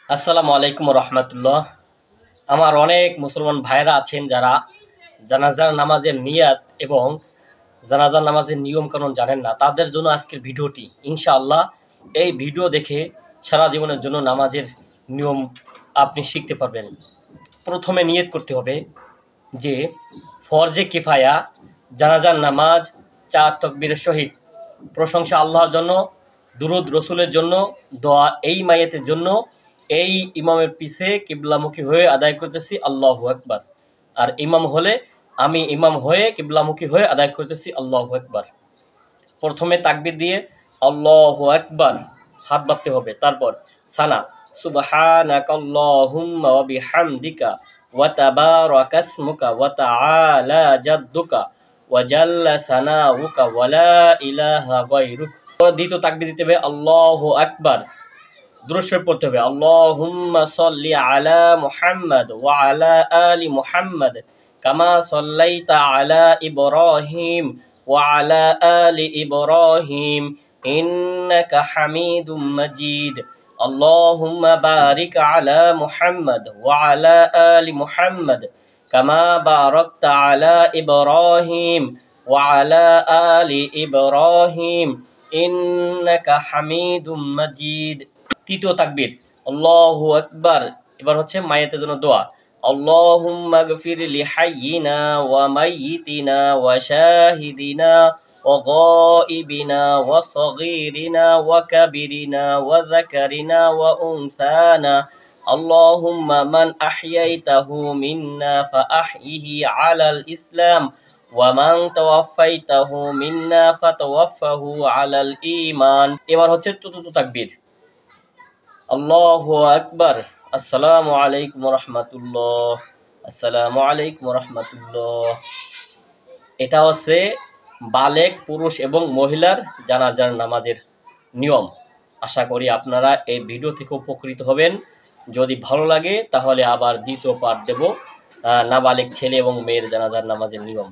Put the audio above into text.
আসসালামু আলাইকুম রহমতুল্লাহ। আমার অনেক মুসলমান ভাইরা আছেন যারা জানাজার নামাজের নিয়াত এবং জানাজার নামাজের নিয়ম কানুন জানেন না। তাদের জন্য আজকের ভিডিওটি। ইনশাআল্লাহ এই ভিডিও দেখে সারা জীবনের জন্য নামাজের নিয়ম আপনি শিখতে পারবেন। প্রথমে নিয়ত করতে হবে যে ফরজে কিফায়া জানাজার নামাজ ৪ তাকবীরের সহিত, প্রশংসা আল্লাহর জন্য, দুরূদ রসুলের জন্য, দোয়া এই মাইয়াতের জন্য এই ইমামের পিছে কিবলামুখী হয়ে আদায় করতেছি আল্লাহু আকবার। আর ইমাম হলে আমি ইমাম হয়ে কিবলামুখী হয়ে আদায় করতেছি আল্লাহু আকবার। প্রথমে তাকবীর দিয়ে আল্লাহু আকবার হাত বাঁধতে হবে। তারপর সানা সুবহানাকাল্লাহুম্মা ওয়া বিহামদিকা ওয়া তাবারাকা ইসমুকা ওয়া তাআলা জাদ্দুকা ওয়া জাল্লা সানাউকা ওয়া লা ইলাহা গায়রুক। দ্বিতীয় তাকবীর দিতে হবে আল্লাহু আকবার। দুরূদ শরীফ পড়তে হবে আল্লাহুম্মা সাল্লি আলা মুহাম্মাদ ওয়া আলা আলি মুহাম্মাদ কামা সাল্লাইতা আলা ইব্রাহিম ওয়া আলা আলি ইব্রাহিম ইন্নাকা হামিদুম মাজিদ। আল্লাহুম্মা বারিক আলা মুহাম্মাদ ওয়া আলা আলি মুহাম্মাদ কামা বারাকতা আলা ইব্রাহিম ওয়া আলা আলি ইব্রাহিম ইন্নাকা হামিদুম মাজিদ। তৃতীয় তাকবীর আল্লাহু আকবার। এবার হচ্ছে মাইয়াতের জন্য দোয়া আল্লাহুম্মা গফির লিহাইয়িনা ওয়া মাইয়িতিনা ওয়া শাহিদিনা ওয়া গায়িবিনা ওয়া সগীরিনা ওয়া কাবীরিনা ওয়া যাকারিনা ওয়া উনসানা আল্লাহুম্মা মান আহইয়াইতাহু মিন্না ফাআহইহি আলাল ইসলাম ওয়া মান তাওয়াফাইতাহু মিন্না ফাতাওয়াফাহু আলাল ঈমান। এবার হচ্ছে চতুর্থ তাকবীর আল্লাহু আকবার। আসসালামু আলাইকুম রহমতুল্লাহ, আসসালামু আলাইকুম রহমতুল্লাহ। এটা হচ্ছে বালেগ পুরুষ এবং মহিলার জানাজার নামাজের নিয়ম। আশা করি আপনারা এই ভিডিও থেকে উপকৃত হবেন। যদি ভালো লাগে তাহলে আবার দ্বিতীয় পার্ট দেব নাবালেগ ছেলে এবং মেয়ের জানাজার নামাজের নিয়ম।